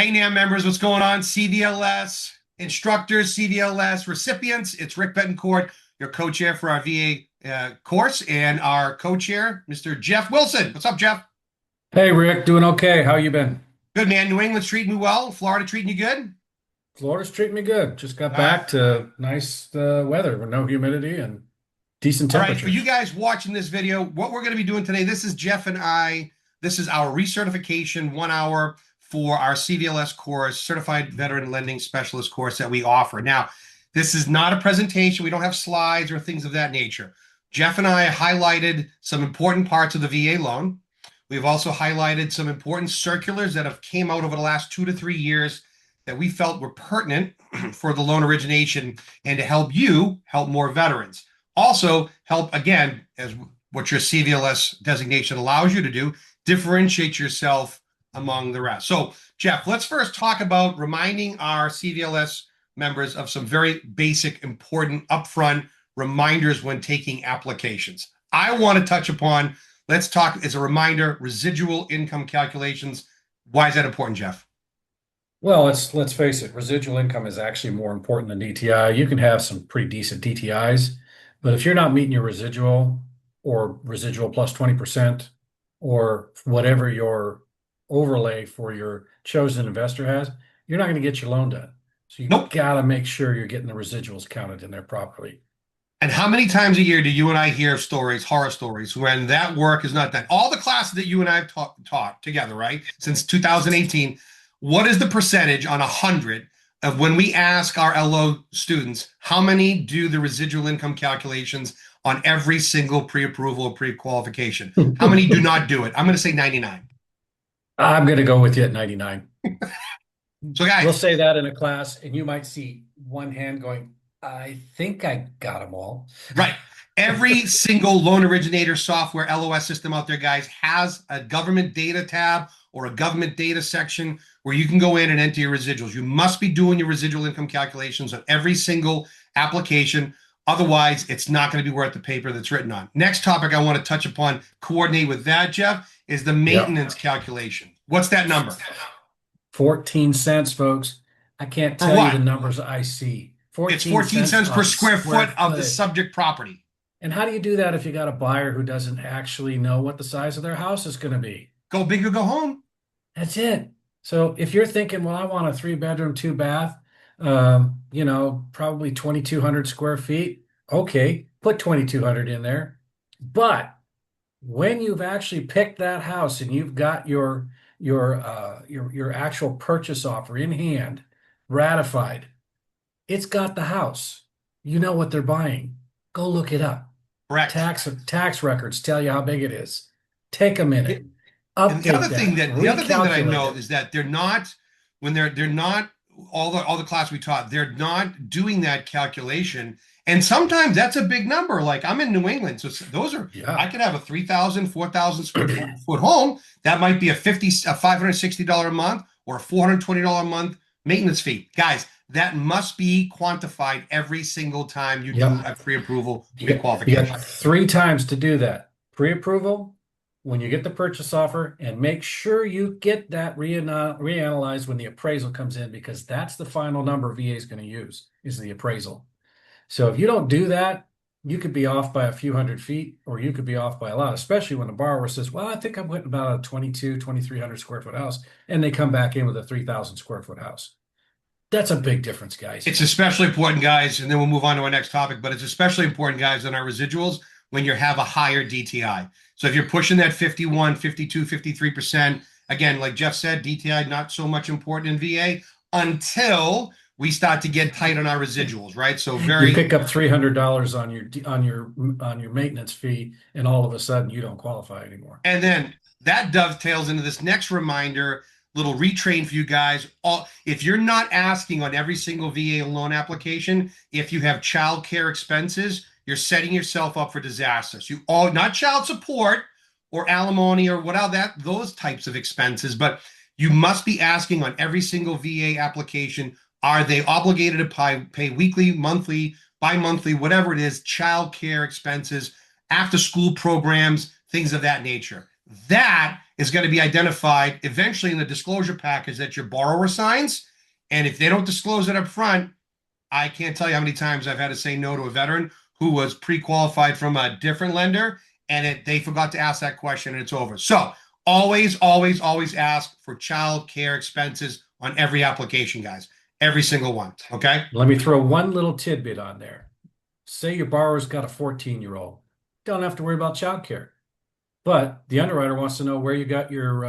Hey, NAMB members, what's going on? CVLS instructors, CVLS recipients. It's Rick Bettencourt, your co-chair for our VA course, and our co-chair, Mr. Jeff Wilson. What's up, Jeff? Hey Rick, doing okay. How you been? Good, man. New England's treating me well. Florida treating you good? Florida's treating me good. Just got All right. back to nice weather with no humidity and decent All right. For you temperatures. guys watching this video, what we're going to be doing today, this is Jeff and I. This is our recertification 1 hour for our CVLS course, Certified Veteran Lending Specialist course that we offer. Now, this is not a presentation. We don't have slides or things of that nature. Jeff and I highlighted some important parts of the VA loan. We've also highlighted some important circulars that have came out over the last 2 to 3 years that we felt were pertinent for the loan origination and to help you help more veterans. Also help, again, as what your CVLS designation allows you to do, differentiate yourself among the rest. So, Jeff, let's first talk about reminding our CVLS members of some very basic, important, upfront reminders when taking applications. I want to touch upon, let's talk as a reminder, residual income calculations. Why is that important, Jeff? Well, let's face it, residual income is actually more important than DTI. You can have some pretty decent DTIs, but if you're not meeting your residual or residual plus 20% or whatever your overlay for your chosen investor has, you're not going to get your loan done. So you Nope. got to make sure you're getting the residuals counted in there properly. And how many times a year do you and I hear stories, horror stories, when that work is not done? All the classes that you and I have taught together, right, since 2018, what is the percentage on 100 of when we ask our LO students, how many do the residual income calculations on every single pre-approval or pre-qualification? How many do not do it? I'm going to say 99. I'm going to go with you at 99. So, We'll guys, say that in a class, and you might see one hand going, I think I got them all. right. Every single loan originator software LOS system out there, guys, has a government data tab or a government data section where you can go in and enter your residuals. You must be doing your residual income calculations on every single application. Otherwise, it's not going to be worth the paper that's written on. Next topic I want to touch upon, coordinate with that, Jeff, is the Yep. maintenance calculation. What's that number? 14 cents, folks. I can't For tell you the what? numbers I see. It's 14 14 cents cents per on square foot of the foot. subject property. And how do you do that if you got a buyer who doesn't actually know what the size of their house is going to be? Go big or go home. That's it. So if you're thinking, well, I want a 3 bedroom, 2 bath, probably 2,200 square feet. Okay, put 2,200 in there. But when you've actually picked that house and you've got your actual purchase offer in hand, ratified, it's got the house. You know what they're buying. Go look it up. Correct. Tax records tell you how big it is. Take a minute, And the update other thing that, that the other thing that I recalculate know it. is that they're not when they're not all the class we taught, they're not doing that calculation. And sometimes that's a big number. Like I'm in New England, so those are I Yeah. could have a 3,000, 4,000 square foot home. That might be a $560 a month or a $420 a month maintenance fee. Guys, that must be quantified every single time you do Yep. a pre-approval, You pre-qualification. got 3 times to do that. Pre-approval, when you get the purchase offer, and make sure you get that reanalyzed when the appraisal comes in, because that's the final number VA is going to use, is the appraisal. So if you don't do that, you could be off by a few hundred feet, or you could be off by a lot, especially when the borrower says, well, I think I'm getting about a 2,300 square foot house, and they come back in with a 3,000 square foot house. That's a big difference, guys. It's especially important, guys, and then we'll move on to our next topic, but it's especially important, guys, on our residuals when you have a higher DTI. So if you're pushing that 51, 52, 53%, again, like Jeff said, DTI not so much important in VA until we start to get tight on our residuals, right? So You pick up $300 on your maintenance fee, and all of a sudden you don't qualify anymore. and then that dovetails into this next reminder, little retrain for you guys. If you're not asking on every single VA loan application, if you have child care expenses, you're setting yourself up for disasters. You all not child support or alimony or those types of expenses, but you must be asking on every single VA application, are they obligated to pay weekly, monthly, bi-monthly, whatever it is, child care expenses, after school programs, things of that nature. That is going to be identified eventually in the disclosure package that your borrower signs. And if they don't disclose it up front, I can't tell you how many times I've had to say no to a veteran who was pre-qualified from a different lender, and they forgot to ask that question, and it's over. So always, always, always ask for child care expenses on every application, guys. Every single one. Okay. Let me throw one little tidbit on there. Say your borrower's got a 14-year-old. Don't have to worry about childcare. But the underwriter wants to know where you got your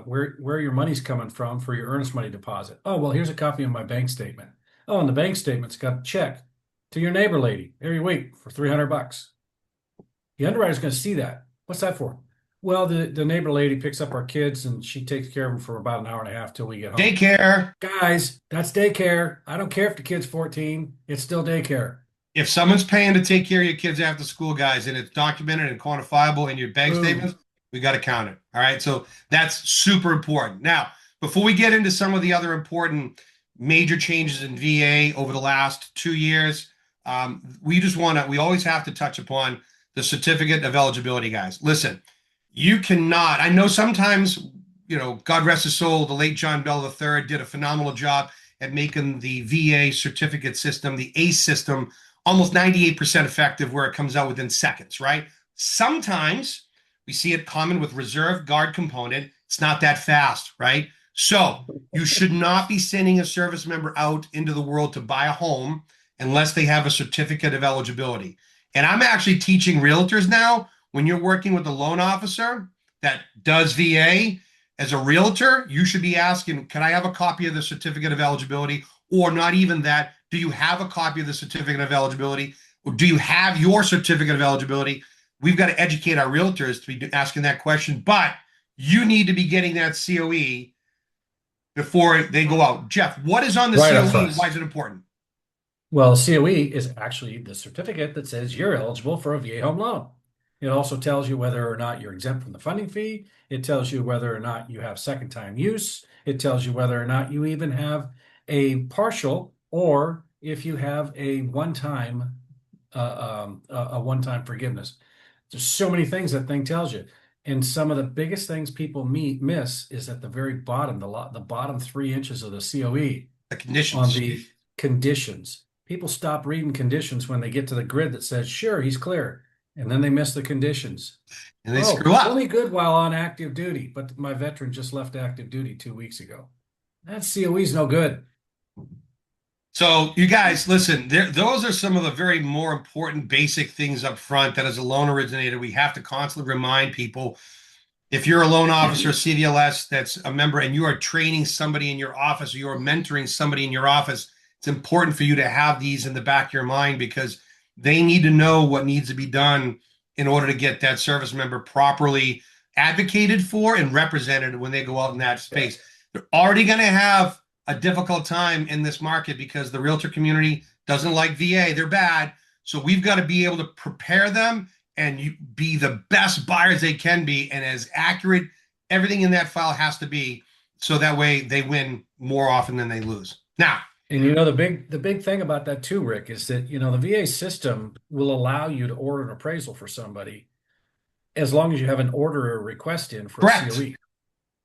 where your money's coming from for your earnest money deposit. Oh, well, here's a copy of my bank statement. Oh, and the bank statement's got a check to your neighbor lady every week for $300. The underwriter's going to see that. What's that for? Well, the neighbor lady picks up our kids and she takes care of them for about an hour and a half till we get home. Daycare. Guys, that's daycare. I don't care if the kid's 14. It's still daycare. If someone's paying to take care of your kids after school, guys, and it's documented and quantifiable in your bank statements, we got to count it. All right. So that's super important. Now, before we get into some of the other important major changes in VA over the last 2 years, we always have to touch upon the certificate of eligibility, guys. Listen, you cannot, I know sometimes, God rest his soul, the late John Bell III did a phenomenal job at making the VA certificate system, the ACE system, almost 98% effective where it comes out within seconds, right? Sometimes we see it common with reserve guard component. It's not that fast, right? So you should not be sending a service member out into the world to buy a home unless they have a certificate of eligibility. And I'm actually teaching realtors now, when you're working with a loan officer that does VA, as a realtor, you should be asking, can I have a copy of the certificate of eligibility? Or not even that, do you have a copy of the certificate of eligibility? Or do you have your certificate of eligibility? We've got to educate our realtors to be asking that question, but you need to be getting that COE before they go out. Jeff, what is on the COE and why is it important? Well, COE is actually the certificate that says you're eligible for a VA home loan. It also tells you whether or not you're exempt from the funding fee. It tells you whether or not you have second-time use. It tells you whether or not you even have a partial, or if you have a one-time forgiveness. There's so many things that thing tells you. And some of the biggest things people miss is at the very bottom, the bottom 3 inches of the COE. The conditions. On the conditions. People stop reading conditions when they get to the grid that says, sure, he's clear. And then they miss the conditions. And they screw up. Only good while on active duty, but my veteran just left active duty 2 weeks ago. That COE's no good. So you guys, listen, those are some of the very more important basic things up front that as a loan originator, we have to constantly remind people. If you're a loan officer, CVLS, that's a member, and you are training somebody in your office, or you're mentoring somebody in your office, it's important for you to have these in the back of your mind, because they need to know what needs to be done in order to get that service member properly advocated for and represented when they go out in that space. They're already going to have a difficult time in this market because the realtor community doesn't like VA. They're bad. So we've got to be able to prepare them and be the best buyers they can be, and as accurate everything in that file has to be, so that way they win more often than they lose. Now, and the big thing about that too, Rick, is that the VA system will allow you to order an appraisal for somebody as long as you have an order or request in for correct. a COE.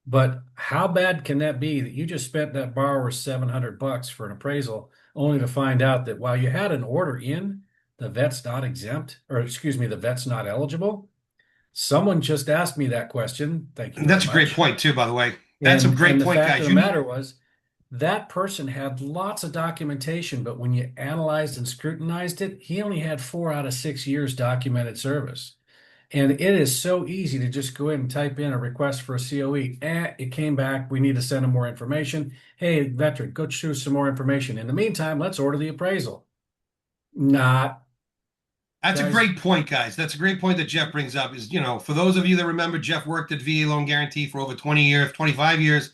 But how bad can that be that you just spent that borrower $700 for an appraisal, only to find out that while you had an order in, the vet's not exempt, or excuse me, the vet's not eligible? Someone just asked me that question. Thank you. That's a great point too, by the way. That's a great point, guys. The fact of the matter was, that person had lots of documentation, but when you analyzed and scrutinized it, he only had 4 out of 6 years documented service. And it is so easy to just go in and type in a request for a COE. It came back. We need to send him more information. Hey, veteran, go choose some more information. In the meantime, let's order the appraisal. Not. That's a great point, guys. That's a great point that Jeff brings up. Is, for those of you that remember, Jeff worked at VA Loan Guarantee for over 20 years, 25 years.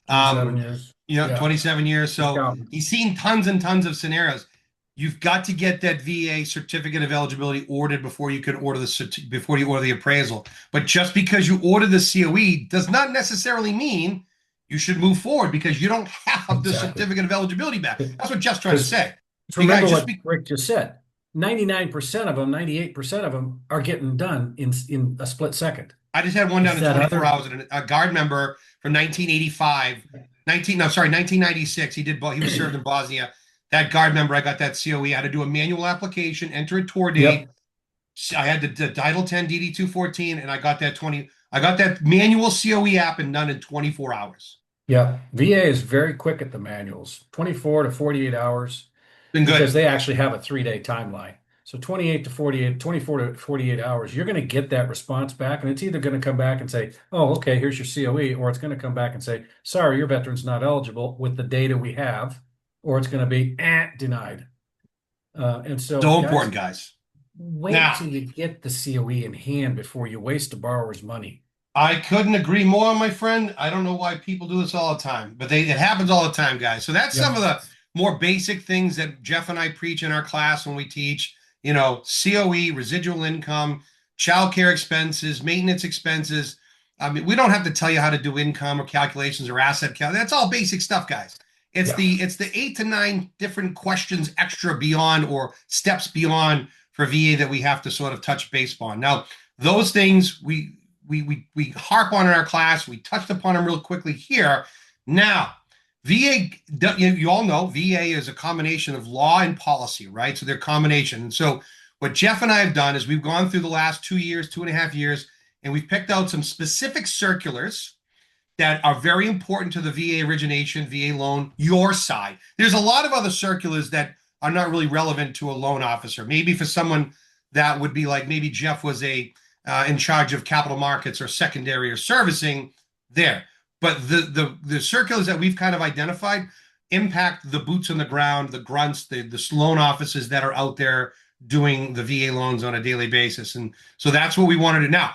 27 years. 27 years. So he's seen tons and tons of scenarios. You've got to get that VA certificate of eligibility ordered before you can order the appraisal. But just because you order the COE does not necessarily mean you should move forward, because you don't have the certificate of eligibility back. That's what Jeff's trying to say. Remember what Rick just said. 99% of them, 98% of them are getting done in a split second. I just had one down It's in that 24 other. hours, and a guard member from 1985, 19, no, sorry, 1996. He was served in Bosnia. That guard member, I got that COE. I had to do a manual application, enter a tour date. Yep. I had the Title 10 DD 214, and I got that 20. I got that manual COE app and done in 24 hours. Yeah. VA is very quick at the manuals, 24 to 48 hours, Been because good. they actually have a 3-day timeline. So 28 to 48, 24 to 48 hours, you're going to get that response back. And it's either going to come back and say, oh, okay, here's your COE, or it's going to come back and say, sorry, your veteran's not eligible with the data we have, or it's going to be denied. And so, So guys, important, guys. wait Now, till you get the COE in hand before you waste a borrower's money. I couldn't agree more, my friend. I don't know why people do this all the time, but it happens all the time, guys. So that's some Yep. of the more basic things that Jeff and I preach in our class when we teach, COE, residual income, childcare expenses, maintenance expenses. I mean, we don't have to tell you how to do income or calculations or asset cal. That's all basic stuff, guys. Yeah. It's the 8 to 9 different questions extra beyond or steps beyond for VA that we have to sort of touch base on. Now, those things we harp on in our class. We touched upon them real quickly here. Now, VA, you all know VA is a combination of law and policy, right? So they're a combination. And so what Jeff and I have done is we've gone through the last 2 years, 2.5 years, and we've picked out some specific circulars that are very important to the VA origination, VA loan, your side. There's a lot of other circulars that are not really relevant to a loan officer. Maybe for someone that would be like maybe Jeff was in charge of capital markets or secondary or servicing there. But the circulars that we've kind of identified impact the boots on the ground, the grunts, the loan offices that are out there doing the VA loans on a daily basis. And so that's what we wanted to do. Now,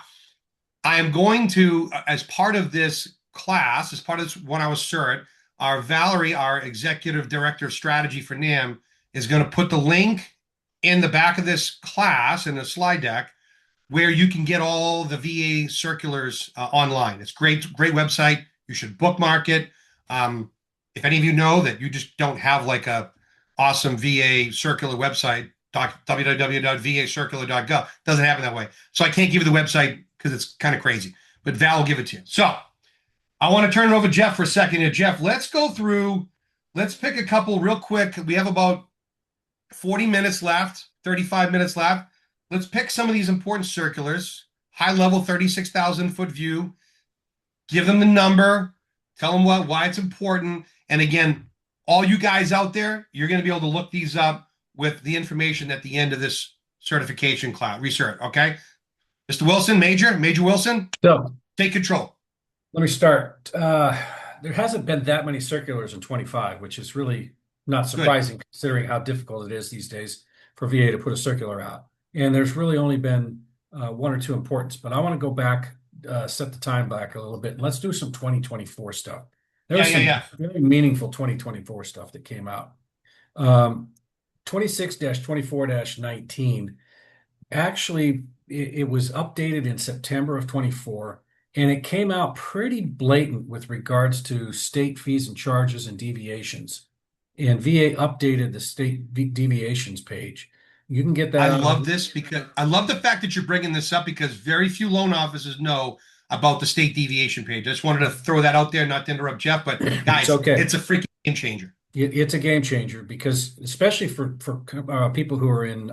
I am going to, as part of this class, as part of this 1 hour cert, our Valerie, our executive director of strategy for NAMB, is going to put the link in the back of this class in the slide deck where you can get all the VA circulars online. It's great, great website. You should bookmark it. If any of you know that you just don't have like a awesome VA circular website, www.vasircular.gov. Doesn't happen that way. So I can't give you the website because it's kind of crazy. But Val will give it to you. So I want to turn it over to Jeff for a second here. Jeff, let's go through. Let's pick a couple real quick. We have about 40 minutes left, 35 minutes left. Let's pick some of these important circulars, high level 36,000 foot view, give them the number, tell them why it's important. And again, all you guys out there, you're going to be able to look these up with the information at the end of this certification class, research. Okay. Mr. Wilson, Major Wilson, So take control. let me start. There hasn't been that many circulars in 25, which is really not Good. surprising considering how difficult it is these days for VA to put a circular out. And there's really only been one or two importance, but I want to go back, set the time back a little bit, and let's do some 2024 stuff. There was some very meaningful 2024 stuff that came out. 26-24-19, actually, it was updated in September of 24, and it came out pretty blatant with regards to state fees and charges and deviations. And VA updated the state deviations page. You can get that. I love this because I love the fact that you're bringing this up because very few loan officers know about the state deviation page. I just wanted to throw that out there, not to interrupt Jeff, but guys, it's a freaking game changer. It's a game changer because especially for people who are in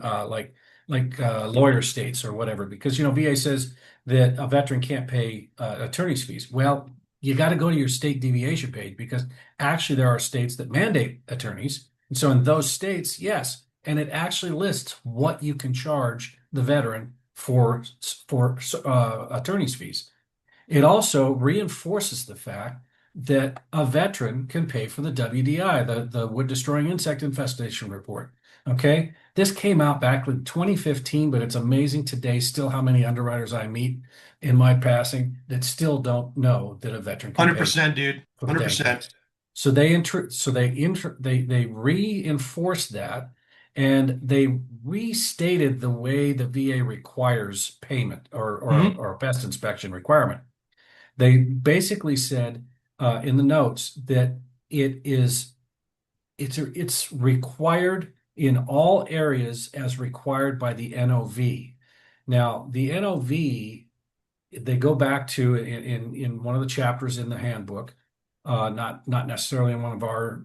lawyer states or whatever, because VA says that a veteran can't pay attorney's fees. Well, you got to go to your state deviation page because actually there are states that mandate attorneys, and so in those states, yes, and it actually lists what you can charge the veteran for attorney's fees. It also reinforces the fact that a veteran can pay for the WDI, the Wood Destroying Insect Infestation Report. Okay, this came out back in 2015, but it's amazing today still how many underwriters I meet in my passing that still don't know that a veteran can 100%, dude. 100%. So they reinforced that, and they restated the way the VA requires payment or pest inspection requirement. They basically said in the notes that it's required in all areas as required by the NOV. Now, the NOV they go back to in one of the chapters in the handbook, not necessarily in one of our,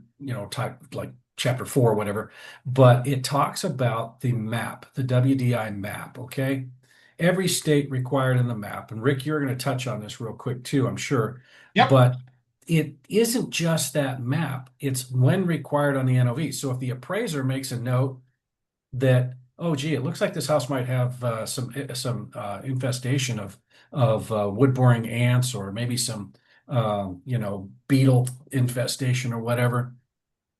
type like chapter 4 or whatever, but it talks about the map, the WDI map. Okay. Every state required in the map. And Rick, you're going to touch on this real quick too, I'm sure. Yep. But it isn't just that map, it's when required on the NOV. So if the appraiser makes a note that, oh, gee, it looks like this house might have some infestation of wood boring ants, or maybe some beetle infestation or whatever.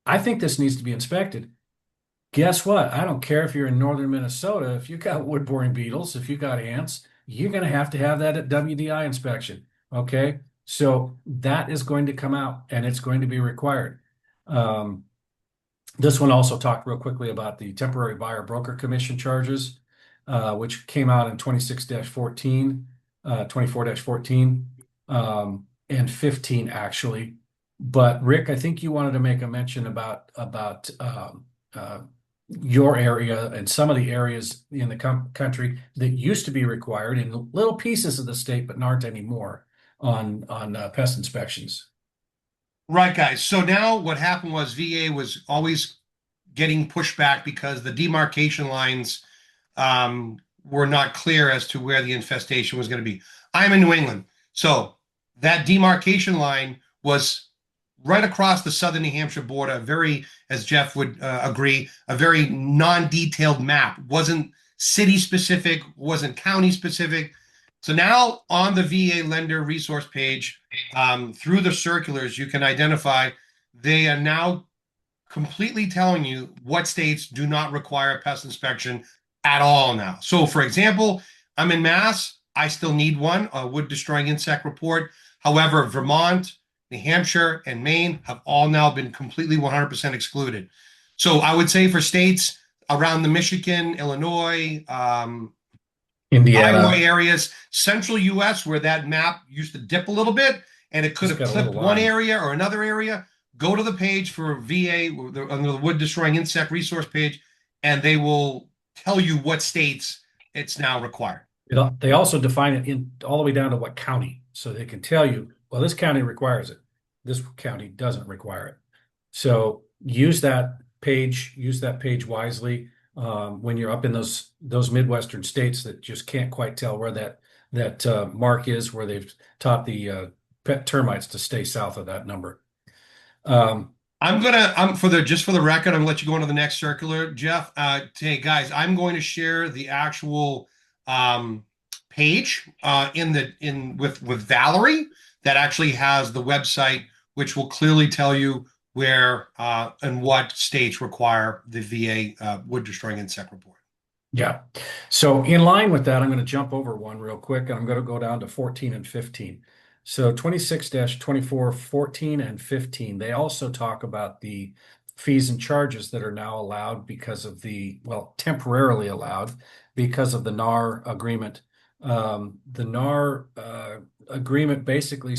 I think this needs to be inspected. Guess what? I don't care if you're in northern Minnesota. If you got wood boring beetles, if you got ants, you're going to have that at WDI inspection. Okay, so that is going to come out and it's going to be required. This one also talked real quickly about the temporary buyer broker commission charges, which came out in 26-14, 24-14, and 15 actually. But Rick, I think you wanted to make a mention about your area and some of the areas in the country that used to be required in little pieces of the state, but aren't anymore on pest inspections. Right, guys. So now what happened was VA was always getting pushed back because the demarcation lines were not clear as to where the infestation was going to be. I'm in New England. So that demarcation line was right across the southern New Hampshire border, very, as Jeff would agree, a very non-detailed map. Wasn't city specific, wasn't county specific. So now on the VA lender resource page, through the circulars, you can identify they are now completely telling you what states do not require pest inspection at all now. So for example, I'm in Mass. I still need one, a wood destroying insect report. However, Vermont, New Hampshire, and Maine have all now been completely 100% excluded. So I would say for states around the Michigan, Illinois, Indiana, Iowa areas, central US, where that map used to dip a little bit and it could have clipped one area or another area, go to the page for VA under the wood destroying insect resource page, and they will tell you what states it's now required. They also define it in all the way down to what county, so they can tell you, well, this county requires it, this county doesn't require it. So use that page wisely when you're up in those Midwestern states that just can't quite tell where that mark is, where they've taught the pet termites to stay south of that number. Just for the record, I'm gonna let you go on to the next circular, Jeff. Hey guys, I'm going to share the actual page with Valerie that actually has the website, which will clearly tell you where and what states require the VA wood destroying insect report. Yeah. So in line with that, I'm going to jump over one real quick, and I'm going to go down to 14 and 15. So 26-24, 14 and 15, they also talk about the fees and charges that are now allowed because of temporarily allowed because of the NAR agreement. The NAR agreement basically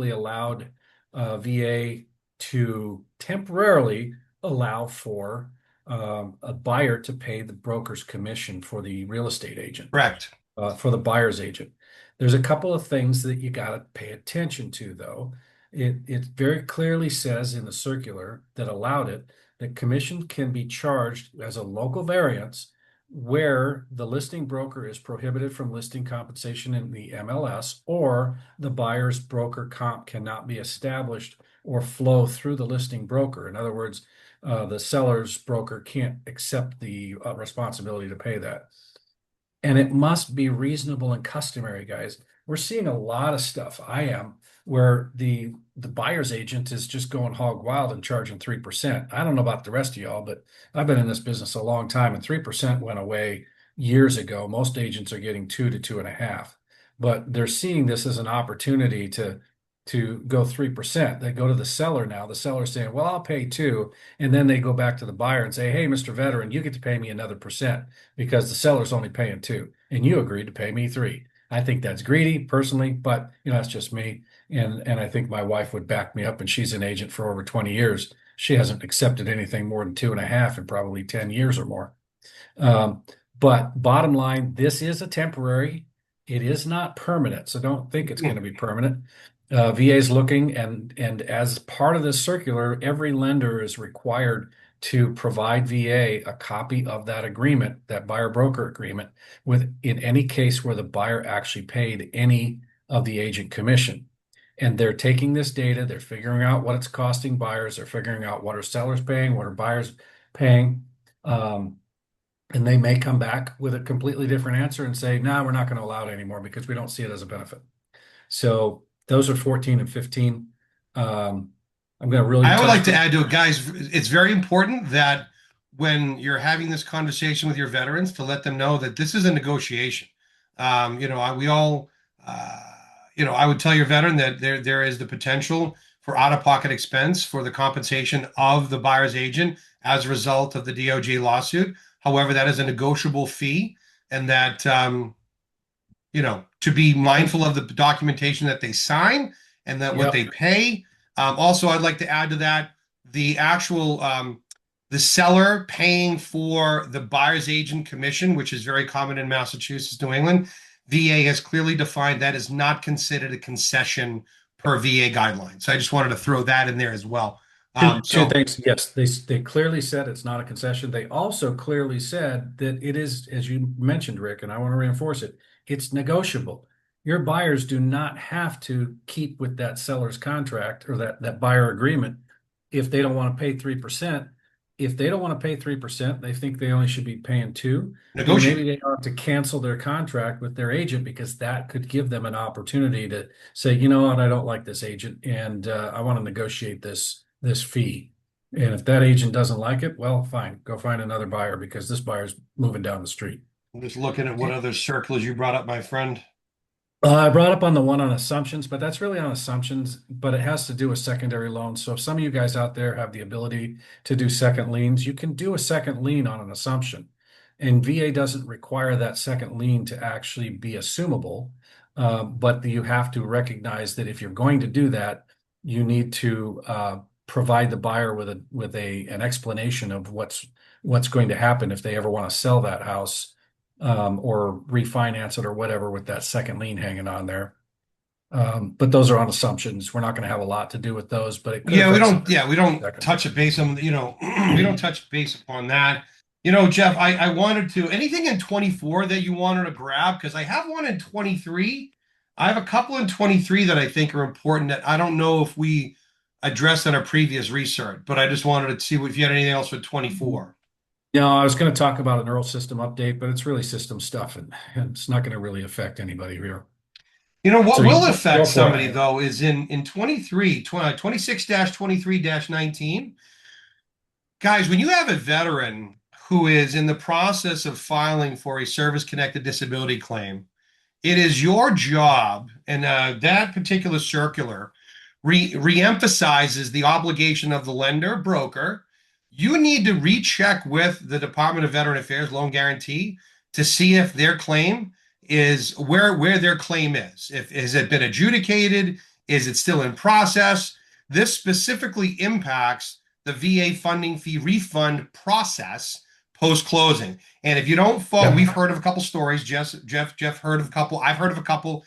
allowed VA to temporarily allow for a buyer to pay the broker's commission for the real estate agent. Correct. For the buyer's agent. There's a couple of things that you got to pay attention to, though. It very clearly says in the circular that allowed it that commission can be charged as a local variance where the listing broker is prohibited from listing compensation in the MLS, or the buyer's broker comp cannot be established or flow through the listing broker. In other words, the seller's broker can't accept the responsibility to pay that. And it must be reasonable and customary, guys. We're seeing a lot of stuff, where the buyer's agent is just going hog wild and charging 3%. I don't know about the rest of y'all, but I've been in this business a long time, and 3% went away years ago. Most agents are getting 2 to 2.5, but they're seeing this as an opportunity to go 3%. They go to the seller now. The seller's saying, well, I'll pay 2. And then they go back to the buyer and say, hey, Mr. Veteran, you get to pay me another percent because the seller's only paying 2 and you agreed to pay me 3. I think that's greedy personally, but that's just me. And I think my wife would back me up, and she's an agent for over 20 years. She hasn't accepted anything more than 2.5 in probably 10 years or more. But bottom line, this is a temporary It is not permanent, so don't think it's going to be permanent. VA is looking, and as part of this circular, every lender is required to provide VA a copy of that agreement, that buyer broker agreement, with in any case where the buyer actually paid any of the agent commission. And they're taking this data, they're figuring out what it's costing buyers, they're figuring out what are sellers paying, what are buyers paying. And they may come back with a completely different answer and say, no, we're not going to allow it anymore because we don't see it as a benefit. So those are 14 and 15. I'm going to really I would like touch to base. add to it, guys. It's very important that when you're having this conversation with your veterans, to let them know that this is a negotiation. We all, uh, I would tell your veteran that there is the potential for out-of-pocket expense for the compensation of the buyer's agent as a result of the DOJ lawsuit. However, that is a negotiable fee, and that to be mindful of the documentation that they sign and that what Yep. they pay. Also, I'd like to add to that the actual the seller paying for the buyer's agent commission, which is very common in Massachusetts, New England. VA has clearly defined that is not considered a concession per VA guidelines. So I just wanted to throw that in there as well. Two So things. Yes, they clearly said it's not a concession. They also clearly said that it is, as you mentioned, Rick, and I want to reinforce it, it's negotiable. Your buyers do not have to keep with that seller's contract or that buyer agreement if they don't want to pay 3%. If they don't want to pay 3%, they think they only should be paying 2, then maybe negotiate. they ought to cancel their contract with their agent because that could give them an opportunity to say, you know what, I don't like this agent and I want to negotiate this fee. And if that agent doesn't like it, well, fine, go find another buyer because this buyer's moving down the street. I'm just looking at what other circles you brought up, my friend. I brought up on the one on assumptions, but that's really on assumptions, but it has to do with secondary loans. So if some of you guys out there have the ability to do second liens, you can do a second lien on an assumption. And VA doesn't require that second lien to actually be assumable, but you have to recognize that if you're going to do that, you need to provide the buyer with an explanation of what's going to happen if they ever want to sell that house or refinance it or whatever with that second lien hanging on there. But those are on assumptions. We're not going to have a lot to do with those, but it could Yeah, we affect don't. somebody. Yeah, we don't Second. touch a base on. We don't touch base upon that. Jeff, I wanted to anything in 24 that you wanted to grab because I have one in 23. I have a couple in 23 that I think are important that I don't know if we addressed in our previous research, but I just wanted to see if you had anything else with 24. No, I was going to talk about a neural system update, but it's really system stuff, and it's not going to really affect anybody here. What So you will affect go for somebody it. though is in 23, 26-23-19. Guys, when you have a veteran who is in the process of filing for a service-connected disability claim, it is your job, and that particular circular reemphasizes the obligation of the lender broker. You need to recheck with the Department of Veteran Affairs Loan Guarantee to see if their claim is where their claim is. If has it been adjudicated? Is it still in process? This specifically impacts the VA funding fee refund process post closing. And if you don't follow, Yeah. we've heard of a couple stories. Jeff heard of a couple. I've heard of a couple.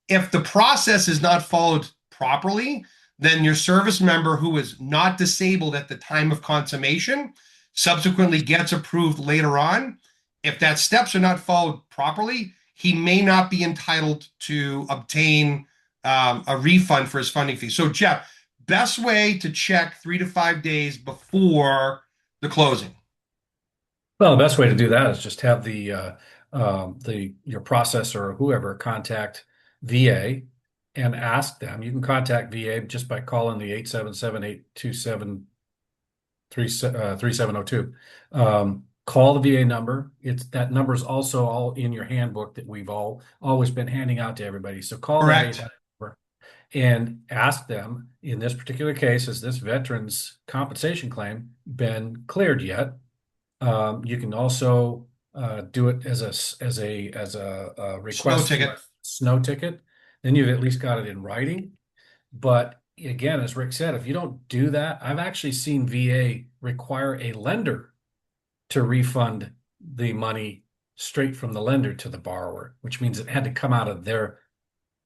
If the process is not followed properly, then your service member who is not disabled at the time of consummation subsequently gets approved later on. If that steps are not followed properly, he may not be entitled to obtain a refund for his funding fee. So, Jeff, best way to check 3 to 5 days before the closing. Well, the best way to do that is just have your processor or whoever contact VA and ask them. You can contact VA just by calling the 877-827-3702. Call the VA number. That number is also all in your handbook that we've always been handing out to everybody. So call that Correct. 800 number and ask them, in this particular case, has this veteran's compensation claim been cleared yet? You can also do it as a Snow request ticket. for a snow ticket. Then you've at least got it in writing. But again, as Rick said, if you don't do that, I've actually seen VA require a lender to refund the money straight from the lender to the borrower, which means it had to come out of their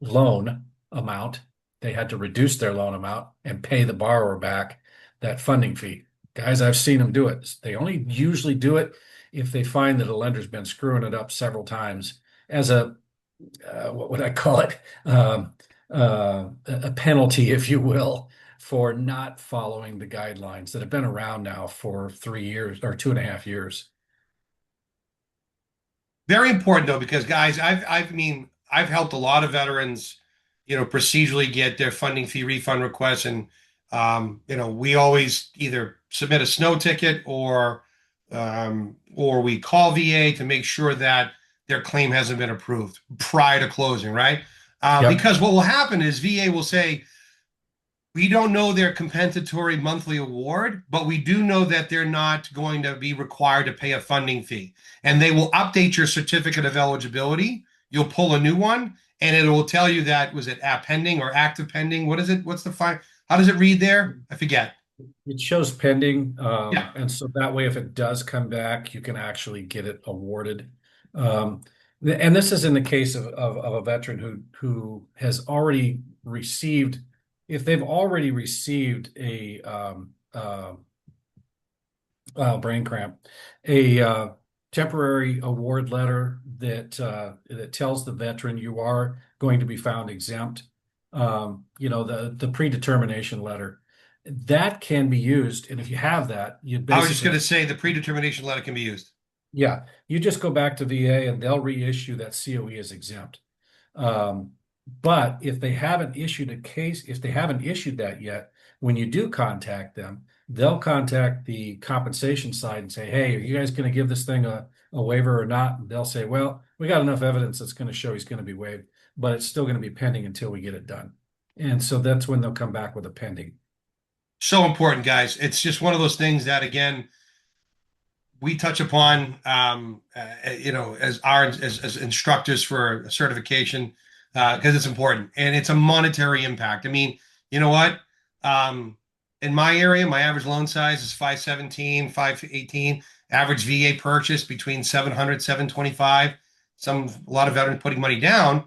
loan amount. They had to reduce their loan amount and pay the borrower back that funding fee. Guys, I've seen them do it. They only usually do it if they find that a lender's been screwing it up several times as a what would I call it? A penalty, if you will, for not following the guidelines that have been around now for 3 years or 2.5 years. Very important though, because guys, I've helped a lot of veterans, procedurally get their funding fee refund requests, and we always either submit a snow ticket or we call VA to make sure that their claim hasn't been approved prior to closing, right? Yep. Because what will happen is VA will say, we don't know their compensatory monthly award, but we do know that they're not going to be required to pay a funding fee. And they will update your certificate of eligibility. You'll pull a new one, and it will tell you that, was it pending or active pending? What is it? What's the fine? How does it read there? I forget. It shows pending. Yeah. And so that way, if it does come back, you can actually get it awarded. And this is in the case of a veteran who has already received, if they've already received a brain cramp, a temporary award letter that tells the veteran you are going to be found exempt. The predetermination letter that can be used, and if you have that, I was just going to say the predetermination letter can be used. Yeah, you just go back to VA and they'll reissue that COE as exempt. But if they haven't issued that yet, when you do contact them, they'll contact the compensation side and say, hey, are you guys going to give this thing a waiver or not? And they'll say, well, we got enough evidence that's going to show he's going to be waived, but it's still going to be pending until we get it done. And so that's when they'll come back with a pending. So important, guys. It's just one of those things that, again, we touch upon, as instructors for certification, because it's important and it's a monetary impact. I mean, you know what? In my area, my average loan size is 517, 518. Average VA purchase between 700, 725. A lot of veterans putting money down.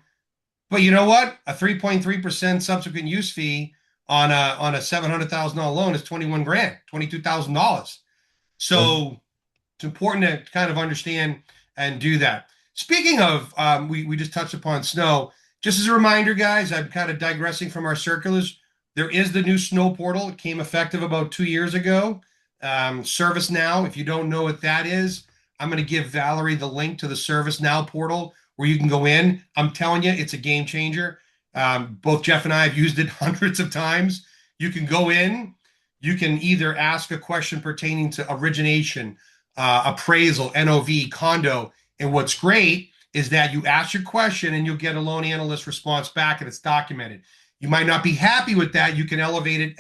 But you know what? A 3.3% subsequent use fee on a $700,000 loan is 21 grand, $22,000. So it's important to kind of understand and do that. Speaking of, we just touched upon snow. Just as a reminder, guys, I'm kind of digressing from our circulars. There is the new snow portal. It came effective about 2 years ago. ServiceNow, if you don't know what that is, I'm going to give Valerie the link to the ServiceNow portal where you can go in. I'm telling you, it's a game changer. Both Jeff and I have used it hundreds of times. You can go in. You can either ask a question pertaining to origination, appraisal, NOV, condo. And what's great is that you ask your question and you'll get a loan analyst response back, and it's documented. You might not be happy with that. You can elevate it.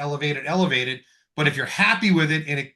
But if you're happy with it and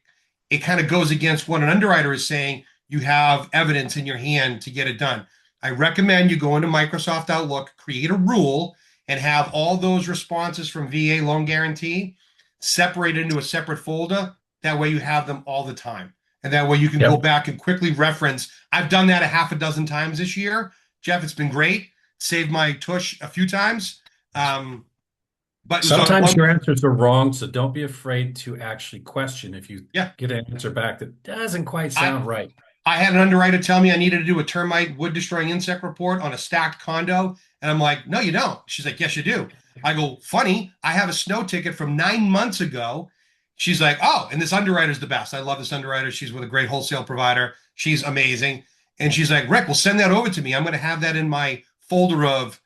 it kind of goes against what an underwriter is saying, you have evidence in your hand to get it done. I recommend you go into Microsoft Outlook, create a rule, and have all those responses from VA loan guarantee separated into a separate folder. That way you have them all the time. And that way you can go back and quickly reference. I've done that a half a dozen times this year. Jeff, it's been great. Saved my tush a few times. But sometimes your answers are wrong, so don't be afraid to actually question if you get an answer back that doesn't quite sound right. I had an underwriter tell me I needed to do a termite wood destroying insect report on a stacked condo. And I'm like, no, you don't. She's like, yes, you do. I go, funny, I have a snow ticket from 9 months ago. She's like, oh, and this underwriter's the best. I love this underwriter. She's with a great wholesale provider. She's amazing. And she's like, Rick, well, send that over to me. I'm going to have that in my folder of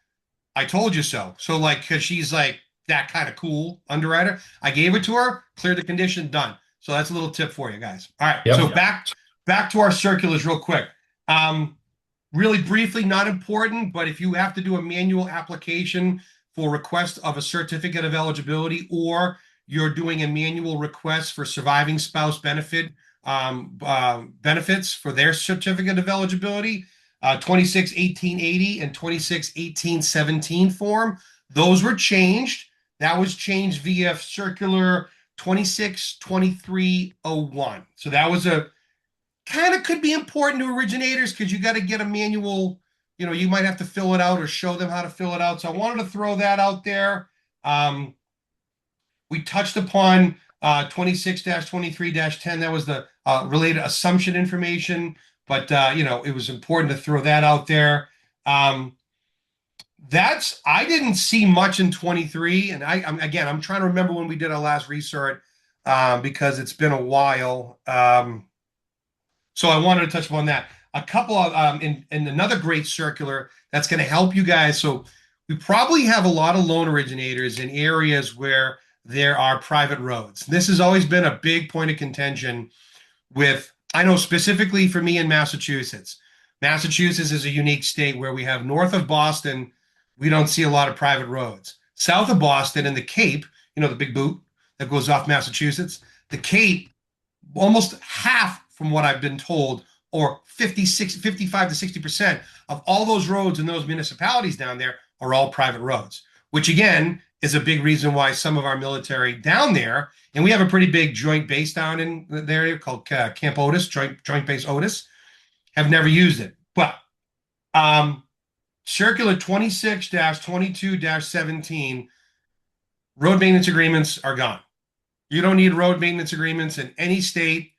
I told you so. So like, because she's like that kind of cool underwriter. I gave it to her, cleared the condition, done. So that's a little tip for you guys. All right. So back to our circulars real quick. Really briefly, not important, but if you have to do a manual application for request of a certificate of eligibility, or you're doing a manual request for surviving spouse benefits for their certificate of eligibility, 261880 and 261817 form, those were changed. That was changed via circular 262301. So that was kind of could be important to originators because you got to get a manual. You might have to fill it out or show them how to fill it out. So I wanted to throw that out there. Um, we touched upon 26-23-10. That was the related assumption information, but it was important to throw that out there. Um, I didn't see much in 23, and I'm trying to remember when we did our last research because it's been a while. So I wanted to touch upon that. A couple of in another great circular that's going to help you guys. So we probably have a lot of loan originators in areas where there are private roads. This has always been a big point of contention with, I know specifically for me in Massachusetts. Massachusetts is a unique state where we have north of Boston, we don't see a lot of private roads. South of Boston and the Cape, the big boot that goes off Massachusetts, the Cape, almost half from what I've been told, or 55 to 60% of all those roads in those municipalities down there are all private roads, which again is a big reason why some of our military down there, and we have a pretty big joint base down in the area called Camp Otis, Joint Base Otis, have never used it. But Circular 26-22-17, road maintenance agreements are gone. You don't need road maintenance agreements in any state,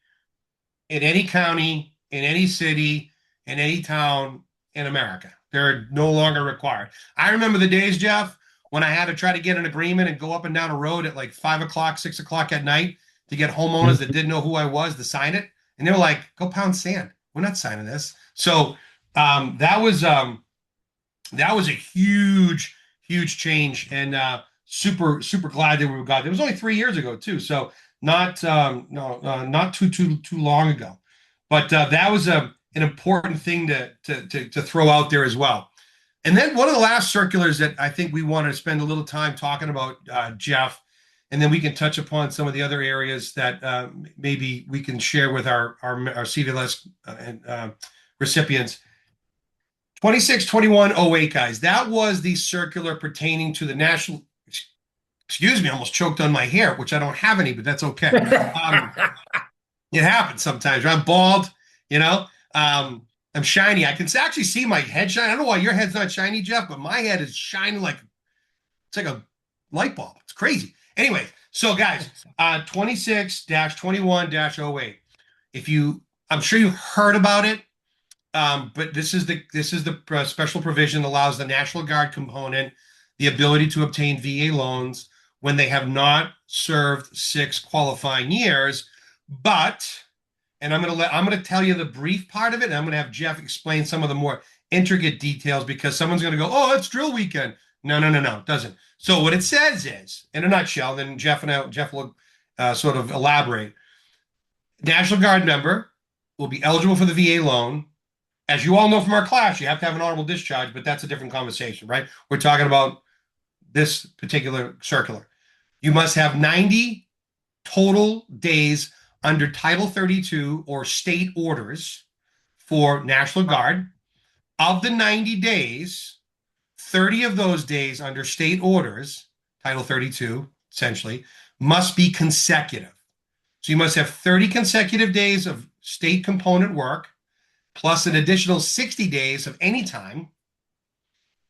in any county, in any city, in any town in America. They're no longer required. I remember the days, Jeff, when I had to try to get an agreement and go up and down a road at like 5 o'clock, 6 o'clock at night to get homeowners that didn't know who I was to sign it. And they were like, go pound sand. We're not signing this. So that was a huge, huge change, and super, super glad that we got it. It was only 3 years ago too. So not not too long ago. But that was an important thing to throw out there as well. And then one of the last circulars that I think we want to spend a little time talking about, Jeff, and then we can touch upon some of the other areas that maybe we can share with our CVLS recipients. 26-21-08, guys. That was the circular pertaining to the national. Excuse me, I almost choked on my hair, which I don't have any, but that's okay. It happens sometimes. I'm bald, I'm shiny. I can actually see my head shine. I don't know why your head's not shiny, Jeff, but my head is shining like it's like a light bulb. It's crazy. Anyway, so guys, 26-21-08. I'm sure you heard about it, but this is the special provision that allows the National Guard component the ability to obtain VA loans when they have not served 6 qualifying years, but. And I'm going to tell you the brief part of it, and I'm going to have Jeff explain some of the more intricate details because someone's going to go, "Oh, it's drill weekend." No, it doesn't. So what it says is, in a nutshell, then Jeff will sort of elaborate. National Guard member will be eligible for the VA loan. As you all know from our class, you have to have an honorable discharge, but that's a different conversation, right? We're talking about this particular circular. You must have 90 total days under Title 32 or state orders for National Guard. Of the 90 days, 30 of those days under state orders, Title 32, essentially, must be consecutive. So you must have 30 consecutive days of state component work, plus an additional 60 days of any time,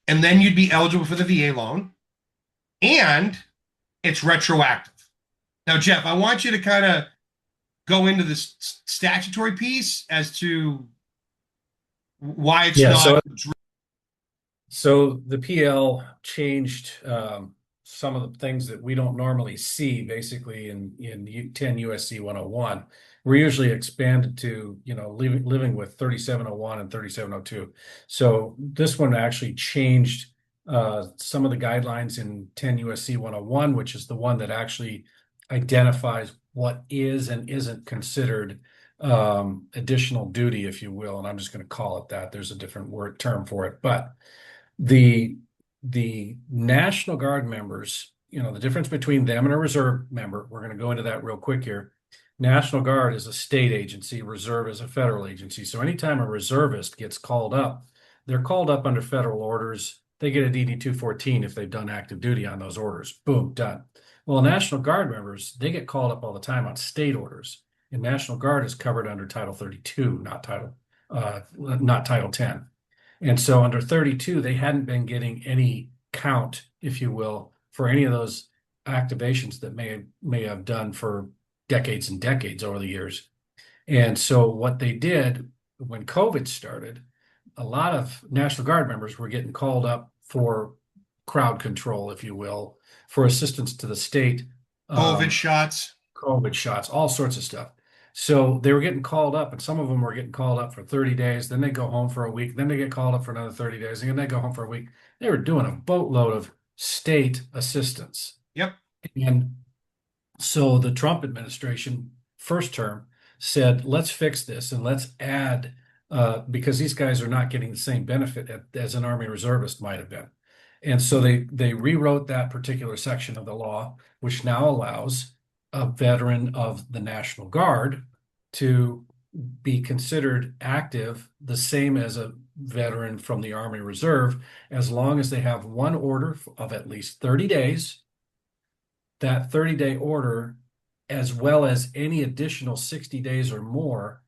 and then you'd be eligible for the VA loan, and it's retroactive. Now, Jeff, I want you to kind of go into this statutory piece as to why it's not. So the PL changed some of the things that we don't normally see, basically in 10 USC 101. We're usually expanded to, living with 3701 and 3702. So this one actually changed some of the guidelines in 10 USC 101, which is the one that actually identifies what is and isn't considered additional duty, if you will. And I'm just going to call it that. There's a different term for it. But the National Guard members, the difference between them and a reserve member, we're going to go into that real quick here. National Guard is a state agency, reserve is a federal agency. So anytime a reservist gets called up, they're called up under federal orders. They get a DD 214 if they've done active duty on those orders. Boom, done. Well, National Guard members, they get called up all the time on state orders. And National Guard is covered under Title 32, not Title 10. And so under 32, they hadn't been getting any count, if you will, for any of those activations that may have done for decades and decades over the years. And so what they did when COVID started, a lot of National Guard members were getting called up for crowd control, if you will, for assistance to the state, COVID shots. COVID shots, all sorts of stuff. So they were getting called up, and some of them were getting called up for 30 days. Then they go home for a week. Then they get called up for another 30 days. And then they go home for a week. They were doing a boatload of state assistance. Yep. And so the Trump administration, first term, said, let's fix this and let's add, because these guys are not getting the same benefit as an Army reservist might have been. And so they rewrote that particular section of the law, which now allows a veteran of the National Guard to be considered active the same as a veteran from the Army Reserve, as long as they have one order of at least 30 days. That 30-day order, as well as any additional 60 days or more,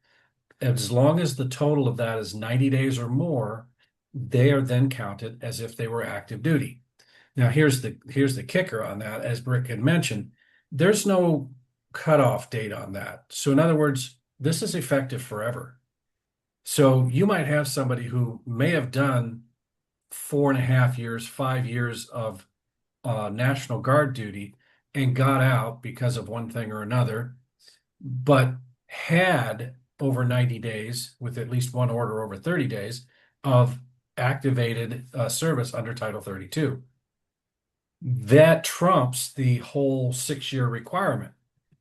as long as the total of that is 90 days or more, they are then counted as if they were active duty. Now, here's the kicker on that. As Rick had mentioned, there's no cutoff date on that. So in other words, this is effective forever. So you might have somebody who may have done 4.5 years, 5 years of National Guard duty and got out because of one thing or another, but had over 90 days with at least one order over 30 days of activated service under Title 32. That trumps the whole 6-year requirement.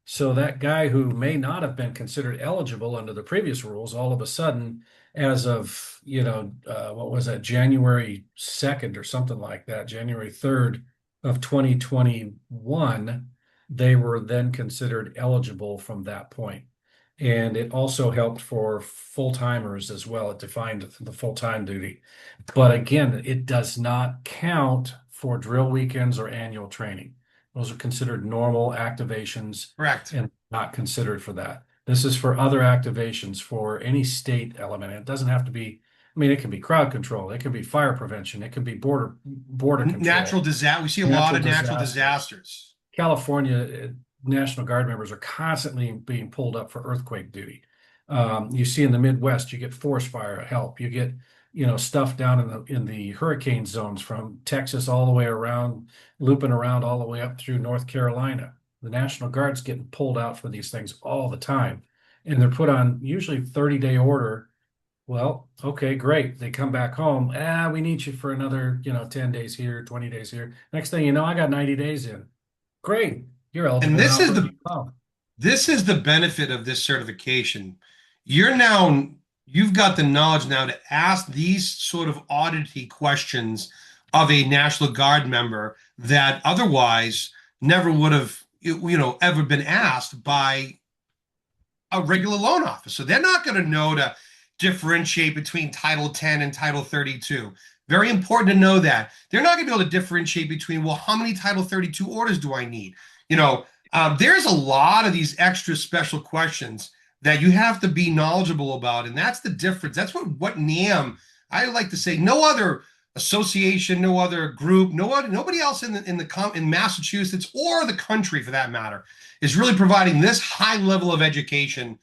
So that guy who may not have been considered eligible under the previous rules, all of a sudden, as of, what was that, January 2nd or something like that, January 3rd of 2021, they were then considered eligible from that point. And it also helped for full-timers as well. It defined the full-time duty. But again, it does not count for drill weekends or annual training. Those are considered normal activations. Correct. And not considered for that. This is for other activations for any state element. It doesn't have to be, it can be crowd control. It can be fire prevention. It can be border control. Natural disaster. We see a lot of natural disasters. California National Guard members are constantly being pulled up for earthquake duty. You see in the Midwest, you get forest fire help. You get, stuff down in the hurricane zones from Texas all the way around, looping around all the way up through North Carolina. The National Guard's getting pulled out for these things all the time. And they're put on usually 30-day order. Well, okay, great. They come back home. We need you for another, 10 days here, 20 days here. Next thing you know, I got 90 days in. Great. You're eligible. And this is the benefit of this certification. You've got the knowledge now to ask these sort of oddity questions of a National Guard member that otherwise never would have, ever been asked by a regular loan officer. They're not going to know to differentiate between Title 10 and Title 32. Very important to know that. They're not going to be able to differentiate between, well, how many Title 32 orders do I need? There's a lot of these extra special questions that you have to be knowledgeable about, and that's the difference. That's what NAMB, I like to say, no other association, no other group, nobody else in Massachusetts or the country for that matter is really providing this high level of education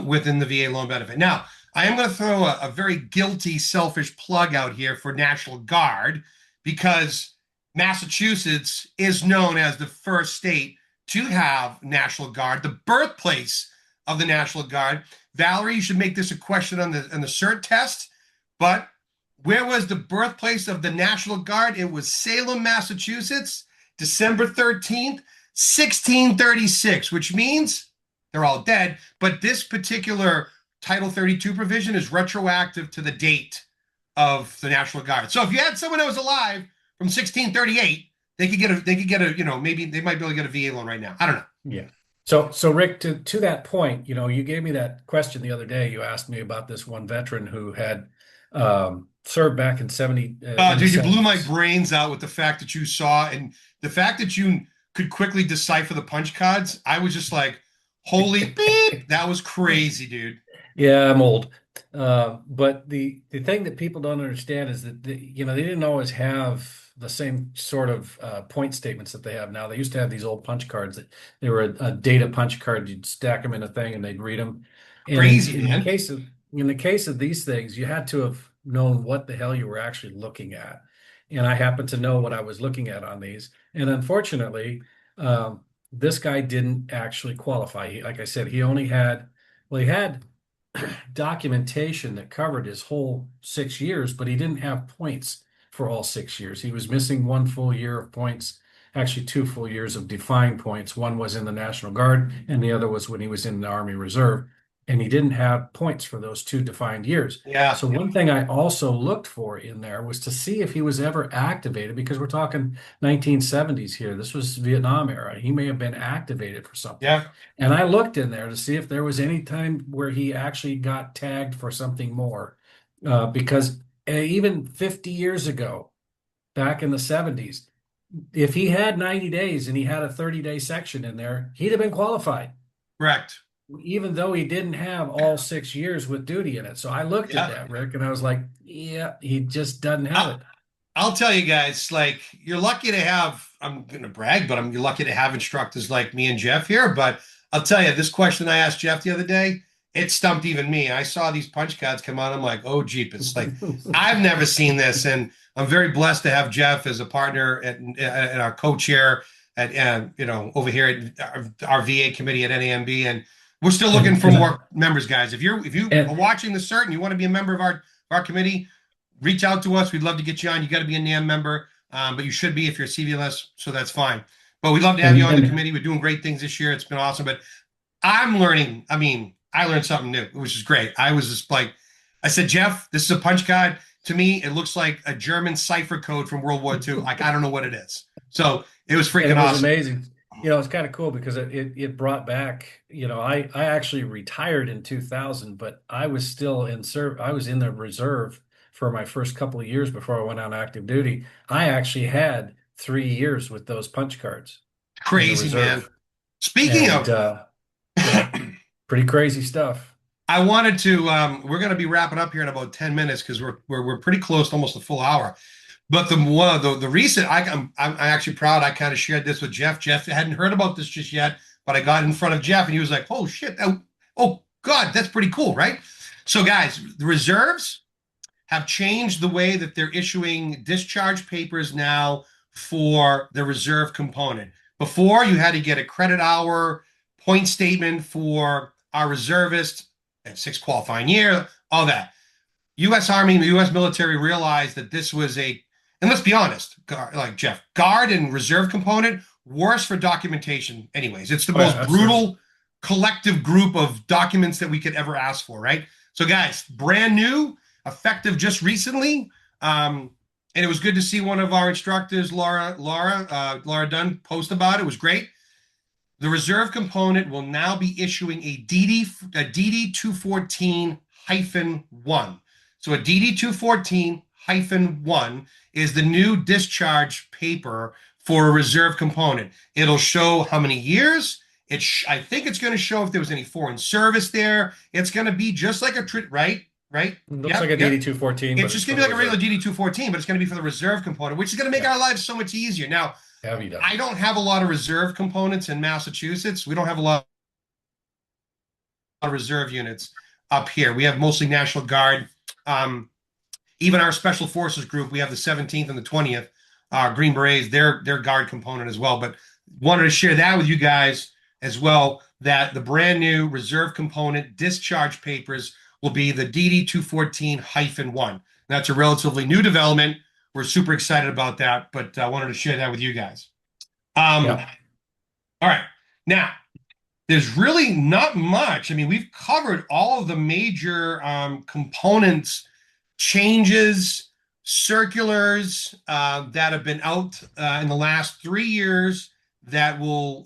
within the VA loan benefit. Now, I am going to throw a very guilty, selfish plug out here for National Guard, because Massachusetts is known as the first state to have National Guard, the birthplace of the National Guard. Valerie, you should make this a question on the cert test. But where was the birthplace of the National Guard? It was Salem, Massachusetts, December 13th, 1636, which means they're all dead. But this particular Title 32 provision is retroactive to the date of the National Guard. So if you had someone that was alive from 1638, they could get a, maybe they might be able to get a VA loan right now. I don't know. Yeah. So Rick, to that point, you gave me that question the other day. You asked me about this one veteran who had served back in 70. Dude, you blew my brains out with the fact that you saw, and the fact that you could quickly decipher the punch cards. I was just like, Holy beep! That was crazy, dude. Yeah, I'm old. But the thing that people don't understand is that they didn't always have the same sort of point statements that they have now. They used to have these old punch cards that they were a data punch card. You'd stack them in a thing and they'd read them. And Crazy, in the man. case of these things, you had to have known what the hell you were actually looking at. And I happened to know what I was looking at on these. And unfortunately, this guy didn't actually qualify. Like I said, he had documentation that covered his whole 6 years, but he didn't have points for all 6 years. He was missing one full year of points, actually 2 full years of defined points. One was in the National Guard, and the other was when he was in the Army Reserve. And he didn't have points for those two defined years. Yeah, So, one thing I also looked for in there was to see if he was ever activated, because we're talking 1970s here. This was Vietnam era. He may have been activated for something. yeah, And I looked in there to see if there was any time where he actually got tagged for something more. Because even 50 years ago, back in the 70s, if he had 90 days and he had a 30-day section in there, he'd have been qualified, correct. even though he didn't have all 6 years with duty in it. So I looked at Yeah. that, Rick, and I was like, yeah, he just doesn't have it. I'll tell you guys, like, you're lucky to have, I'm going to brag, but you're lucky to have instructors like me and Jeff here. But I'll tell you, this question I asked Jeff the other day, it stumped even me. I saw these punch cards come out. I'm like, oh, Jeepers. Like, I've never seen this. And I'm very blessed to have Jeff as a partner at our co-chair over here at our VA committee at NAMB. And we're still looking for more members, guys. If you are and watching the cert and you want to be a member of our committee, reach out to us. We'd love to get you on. You got to be a NAMB member, but you should be if you're CVLS, so that's fine. But we'd love to have you on the committee. We're doing great things this year. It's been awesome. But I'm learning. I mean, I learned something new, which is great. I was just like, I said, Jeff, this is a punch card. To me, it looks like a German cipher code from World War II. Like, I don't know what it is. So it was freaking and it was awesome. amazing. It's kind of cool because it brought back, I actually retired in 2000, but I was still I was in the reserve for my first couple of years before I went on active duty. I actually had 3 years with those punch cards in the Crazy, man. reserve. Speaking And of, yeah, pretty crazy stuff. I wanted to. We're going to be wrapping up here in about 10 minutes because we're pretty close to almost a full hour. But the recent I'm actually proud. I kind of shared this with Jeff. Jeff hadn't heard about this just yet, but I got in front of Jeff and he was like, "Oh shit! Oh God, that's pretty cool, right?" So guys, the reserves have changed the way that they're issuing discharge papers now for the reserve component. Before, you had to get a credit hour point statement for our reservists and 6 qualifying year, all that. U.S. Army and the U.S. military realized that this was and let's be honest, like Jeff, guard and reserve component, worse for documentation anyways. It's the most brutal collective group of documents that we could ever ask for, right? So guys, brand new, effective just recently. And it was good to see one of our instructors, Laura Dunn, post about it. It was great. The reserve component will now be issuing a DD 214-1. So a DD 214-1 is the new discharge paper for a reserve component. It'll show how many years. I think it's going to show if there was any foreign service there. It's going to be just like right? Looks like a DD 214. It's just going to be like a regular DD 214, but it's going to be for the reserve component, which is going to make our lives so much easier. Now, I don't have a lot of reserve components in Massachusetts. We don't have a lot of reserve units up here. We have mostly National Guard. Even our Special Forces group, we have the 17th and the 20th. Green Berets, their guard component as well. But wanted to share that with you guys as well, that the brand new reserve component discharge papers will be the DD 214-1. That's a relatively new development. We're super excited about that, but I wanted to share that with you guys. All right. Now, there's really not much. I mean, we've covered all of the major components, changes, circulars that have been out in the last 3 years that will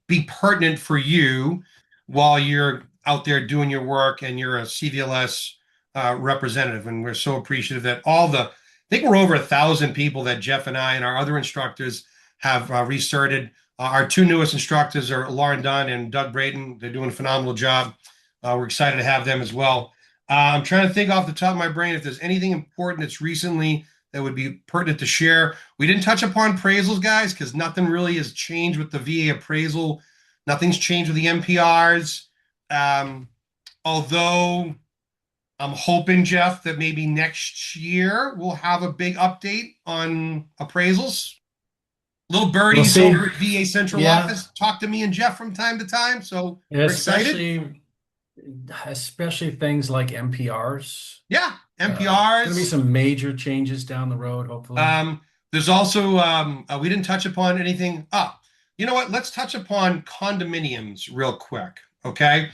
be pertinent for you while you're out there doing your work and you're a CVLS representative. And we're so appreciative that I think we're over 1,000 people that Jeff and I and our other instructors have recerted Our two newest instructors are Lauren Dunn and Doug Braden. They're doing a phenomenal job. We're excited to have them as well. I'm trying to think off the top of my brain if there's anything important that's recently that would be pertinent to share. We didn't touch upon appraisals, guys, because nothing really has changed with the VA appraisal. Nothing's changed with the MPRs. Although I'm hoping, Jeff, that maybe next year we'll have a big update on appraisals. Little We'll birdies see. over at VA Central Yeah. Office talk to me and Jeff from time to time, so we're excited. Especially things like MPRs. Yeah, Going to be MPRs. some major changes down the road, hopefully. There's also we didn't touch upon anything. You know what? Let's touch upon condominiums real quick, okay?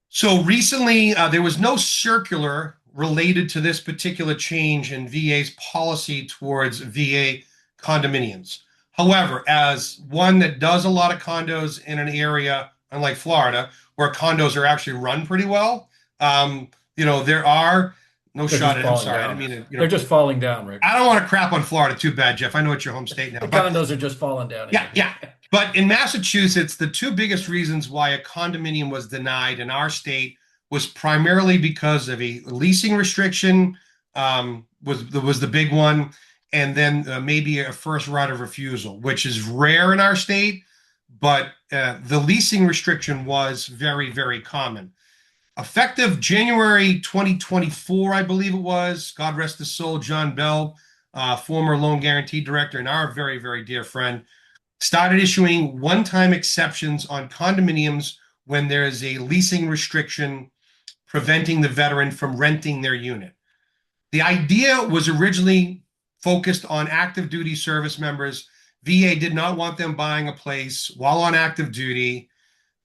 So recently, there was no circular related to this particular change in VA's policy towards VA condominiums. However, as one that does a lot of condos in an area, unlike Florida, where condos are actually run pretty well, there are no They're shot just at. I'm falling sorry, I down. didn't mean to. They're just falling down, Rick. I don't want to crap on Florida too bad, Jeff. I know it's your home state now, The but condos are just falling down. yeah. But in Massachusetts, the two biggest reasons why a condominium was denied in our state was primarily because of a leasing restriction, was the big one, and then maybe a first right of refusal, which is rare in our state, but the leasing restriction was very, very common. Effective January 2024, I believe it was, God rest his soul, John Bell, former loan guarantee director and our very, very dear friend, started issuing one-time exceptions on condominiums when there is a leasing restriction preventing the veteran from renting their unit. The idea was originally focused on active duty service members. VA did not want them buying a place while on active duty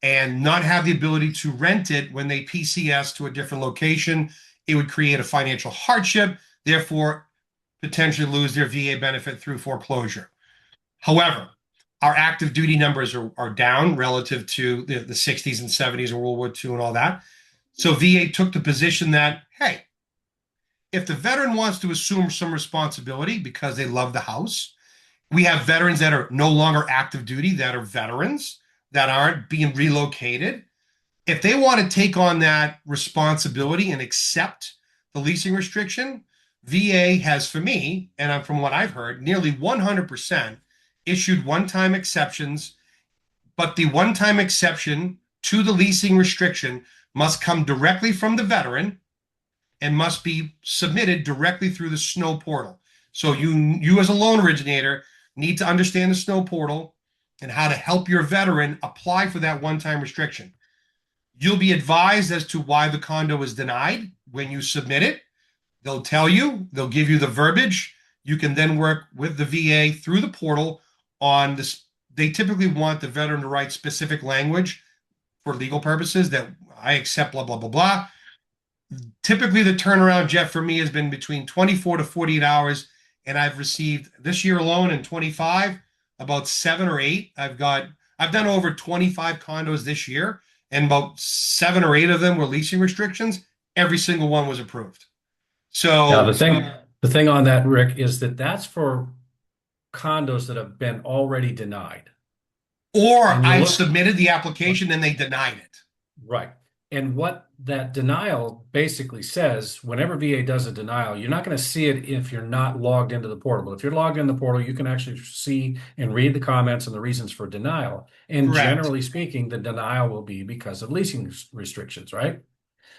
and not have the ability to rent it when they PCS to a different location. It would create a financial hardship, therefore potentially lose their VA benefit through foreclosure. However, our active duty numbers are down relative to the 60s and 70s and World War II and all that. So VA took the position that, hey, if the veteran wants to assume some responsibility because they love the house, we have veterans that are no longer active duty, that are veterans, that aren't being relocated. If they want to take on that responsibility and accept the leasing restriction, VA has, for me, and from what I've heard, nearly 100% issued one-time exceptions, but the one-time exception to the leasing restriction must come directly from the veteran and must be submitted directly through the SNOW portal. So you as a loan originator need to understand the SNOW portal and how to help your veteran apply for that one-time restriction. You'll be advised as to why the condo is denied when you submit it. They'll tell you, they'll give you the verbiage. You can then work with the VA through the portal on this. They typically want the veteran to write specific language for legal purposes that I accept, blah, blah, blah, blah. Typically, the turnaround, Jeff, for me has been between 24 to 48 hours. And I've received this year alone in 25, about 7 or 8. I've done over 25 condos this year, and about 7 or 8 of them were leasing restrictions. Every single one was approved. So now the thing on that, Rick, is that's for condos that have been already denied. Or I've submitted the application and they denied it. Right. And what that denial basically says, whenever VA does a denial, you're not going to see it if you're not logged into the portal. But if you're logged in the portal, you can actually see and read the comments and the reasons for denial. And Correct. Generally speaking, the denial will be because of leasing restrictions, right?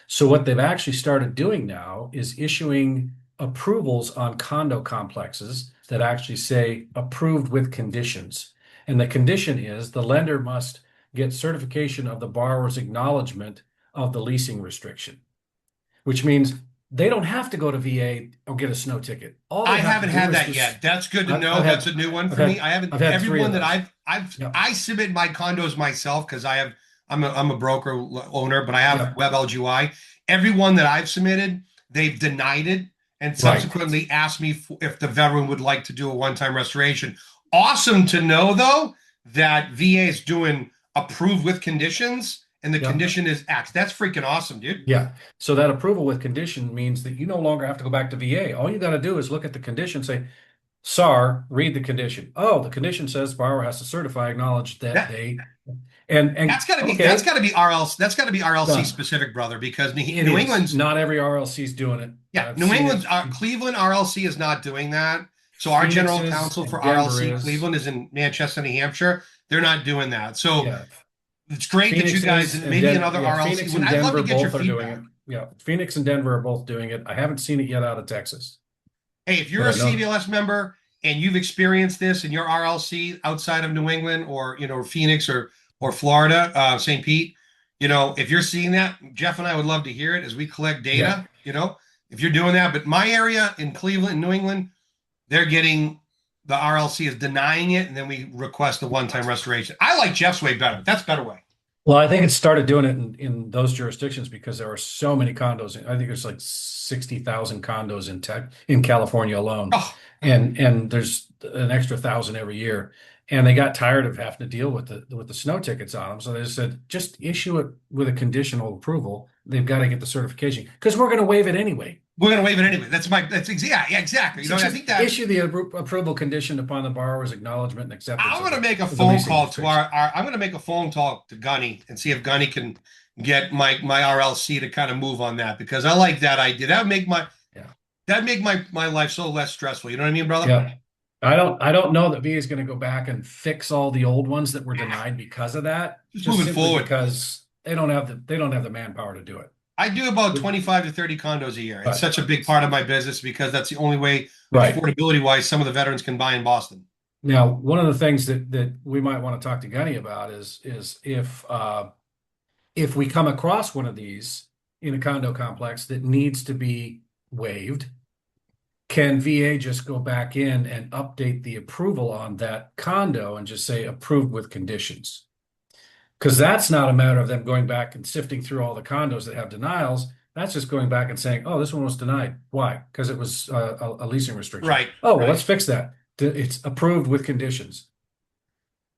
So what they've actually started doing now is issuing approvals on condo complexes that actually say approved with conditions. And the condition is the lender must get certification of the borrower's acknowledgement of the leasing restriction, which means they don't have to go to VA or get a SNOW ticket. I haven't had that yet. That's good to know. That's a new one for me. I haven't. Everyone that I submit my condos myself because I'm a broker owner, but I have Web LGY. Everyone that I've submitted, they've denied it and subsequently asked me if the veteran would like to do a one-time restoration. Awesome to know, though, that VA is doing approved with conditions, and the condition is X. That's freaking awesome, dude. Yeah. So that approval with condition means that you no longer have to go back to VA. All you got to do is look at the condition, say, SAR, read the condition. Oh, the condition says borrower has to certify, acknowledge that That they, and that's okay, gotta be RLC, that's gotta be RLC done. specific, brother, because It New is. England's, Not every RLC is doing it. yeah, I've New seen England's, it. Cleveland RLC is not doing that. So our Phoenix general is counsel for and Denver RLC is. Cleveland is in Manchester, New Hampshire. They're not doing that. So Yeah. it's great that you Phoenix guys is and and maybe Den another yeah, RLC. Phoenix and I'd love to Denver get your both are doing it. feedback. Yeah. Phoenix and Denver are both doing it. I haven't seen it yet out of Texas, Hey, if you're but a I know. CVLS member and you've experienced this in your RLC outside of New England or Phoenix or Florida, St. Pete, if you're seeing that, Jeff and I would love to hear it as we collect Yeah. data. If you're doing that. But my area in Cleveland, New England, they're getting the RLC is denying it, and then we request a one-time restoration. I like Jeff's way better. That's a better way. Well, I think it started doing it in those jurisdictions because there are so many condos. I think there's like 60,000 condos in California alone. Oh, And there's an extra 1,000 every year. And they got tired of having to deal with the snow tickets on them. So they just said, just issue it with a conditional approval. They've got to get the certification because we're going to waive it anyway. we're gonna waive it anyway. Yeah, exactly. So I just think that issue the approval condition upon the borrower's acknowledgement and acceptance I'm of going to make a the phone leasing call to restriction. I'm going to make a phone call to Gunny and see if Gunny can get my RLC to kind of move on that because I like that idea. Yeah. That'd make my life so less stressful. You know what I mean, brother? Yeah. I don't know that VA is going to go back and fix all the old ones that were denied because of that, Just just moving simply forward. because they don't have the manpower to do it. I do about 25 to 30 condos a year. It's Right. such a big part of my business because that's the only way, Right. affordability wise, some of the veterans can buy in Boston. Now, one of the things that we might want to talk to Gunny about is if we come across one of these in a condo complex that needs to be waived, can VA just go back in and update the approval on that condo and just say approved with conditions? Because that's not a matter of them going back and sifting through all the condos that have denials. That's just going back and saying, oh, this one was denied. Why? Because it was a leasing restriction. Right, Oh, well, right. let's fix that. It's approved with conditions.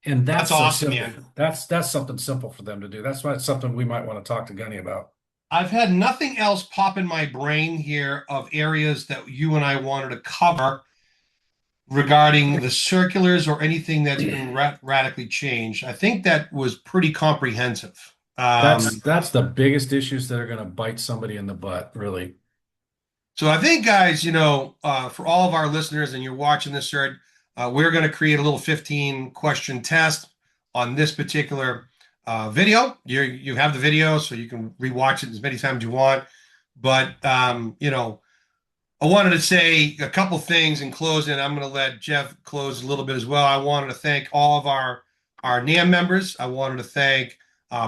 And That's that's a awesome, simple, man. that's something simple for them to do. That's why it's something we might want to talk to Gunny about. I've had nothing else pop in my brain here of areas that you and I wanted to cover regarding the circulars or anything that's been radically changed. I think that was pretty comprehensive. That's the biggest issues that are going to bite somebody in the butt, really. So I think, guys, for all of our listeners, and you're watching this, sir, we're going to create a little 15 question test on this particular video. You have the video, so you can rewatch it as many times as you want. But I wanted to say a couple things in closing. I'm going to let Jeff close a little bit as well. I wanted to thank all of our NAMB members. I wanted to thank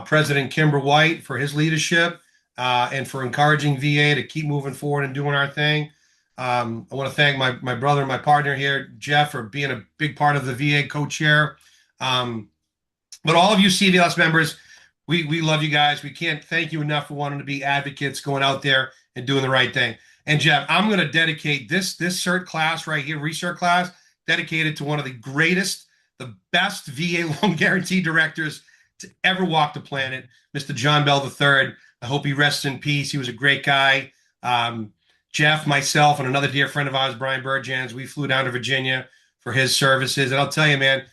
President Kimber White for his leadership and for encouraging VA to keep moving forward and doing our thing. I want to thank my brother and my partner here, Jeff, for being a big part of the VA co-chair. But all of you CVLS members, we love you guys. We can't thank you enough for wanting to be advocates, going out there and doing the right thing. And Jeff, I'm going to dedicate this cert class right here, recert class, dedicated to one of the greatest, the best VA loan guarantee directors to ever walk the planet, Mr. John Bell III. I hope he rests in peace. He was a great guy. Jeff, myself, and another dear friend of ours, Brian Burjans, we flew down to Virginia for his services. And I'll tell you, man,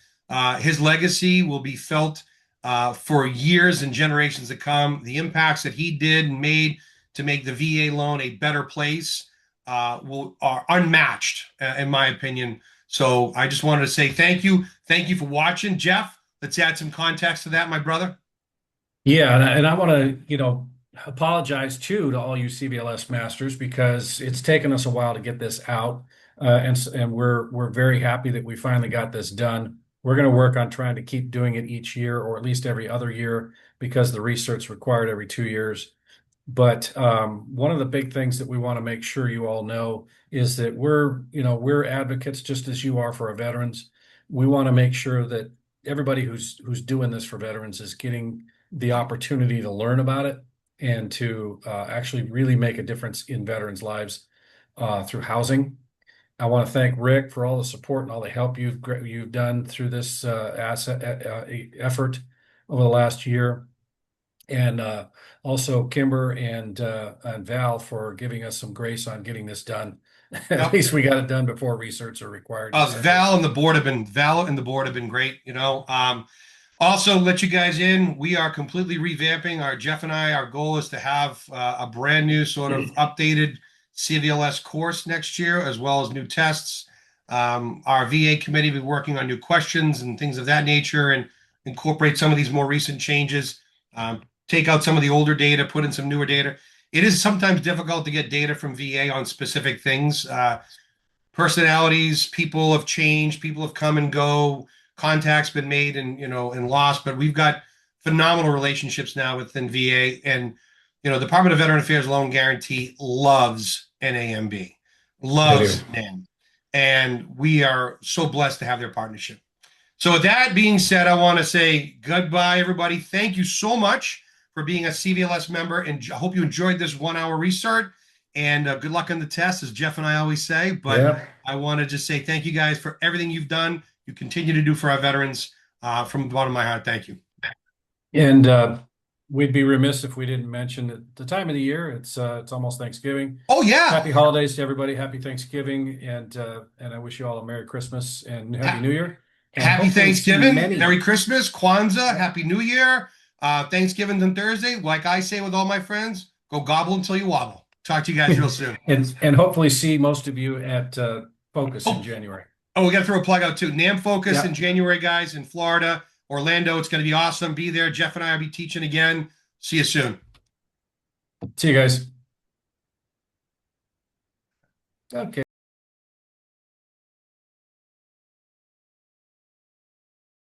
his legacy will be felt for years and generations to come. The impacts that he did and made to make the VA loan a better place are unmatched, in my opinion. So I just wanted to say thank you. Thank you for watching. Jeff, let's add some context to that, my brother. Yeah, and I want to, apologize too to all you CVLS masters because it's taken us a while to get this out, and we're very happy that we finally got this done. We're going to work on trying to keep doing it each year or at least every other year because the research required every 2 years. But one of the big things that we want to make sure you all know is that we're advocates just as you are for our veterans. We want to make sure that everybody who's doing this for veterans is getting the opportunity to learn about it and to actually really make a difference in veterans' lives through housing. I want to thank Rick for all the support and all the help you've done through this effort over the last year, and also Kimber and Val for giving us some grace on getting this done. At Yep. least we got it done before research are required, etc. Val and the board have been great. Also, let you guys in. We are completely revamping our Jeff and I. Our goal is to have a brand new sort of updated CVLS course next year, as well as new tests. Our VA committee will be working on new questions and things of that nature, and incorporate some of these more recent changes. Take out some of the older data, put in some newer data. It is sometimes difficult to get data from VA on specific things. Personalities, people have changed, people have come and go, contacts been made and lost, but we've got phenomenal relationships now within VA, and Department of Veteran Affairs Loan Guarantee loves NAMB, They do. loves NAMB, and we are so blessed to have their partnership. So with that being said, I want to say goodbye, everybody. Thank you so much for being a CVLS member, and I hope you enjoyed this 1 hour restart. And good luck on the test, as Jeff and I always say. But Yeah. I want to just say thank you guys for everything you've done. You continue to do for our veterans. From the bottom of my heart, thank you. And we'd be remiss if we didn't mention that the time of the year, it's almost Thanksgiving. Oh yeah, Happy holidays to everybody. Happy Thanksgiving, and I wish you all a Merry Christmas and Happy New Year. And happy hopefully see Thanksgiving, many. Merry Christmas, Kwanzaa, Happy New Year. Thanksgiving's on Thursday. Like I say with all my friends, go gobble until you wobble. Talk to you guys real soon. and hopefully see most of you at Focus in January. Oh, we got to throw a plug out too. NAMB Focus Yeah. in January, guys, in Florida, Orlando. It's going to be awesome. Be there. Jeff and I will be teaching again. See you soon. See you guys. Okay.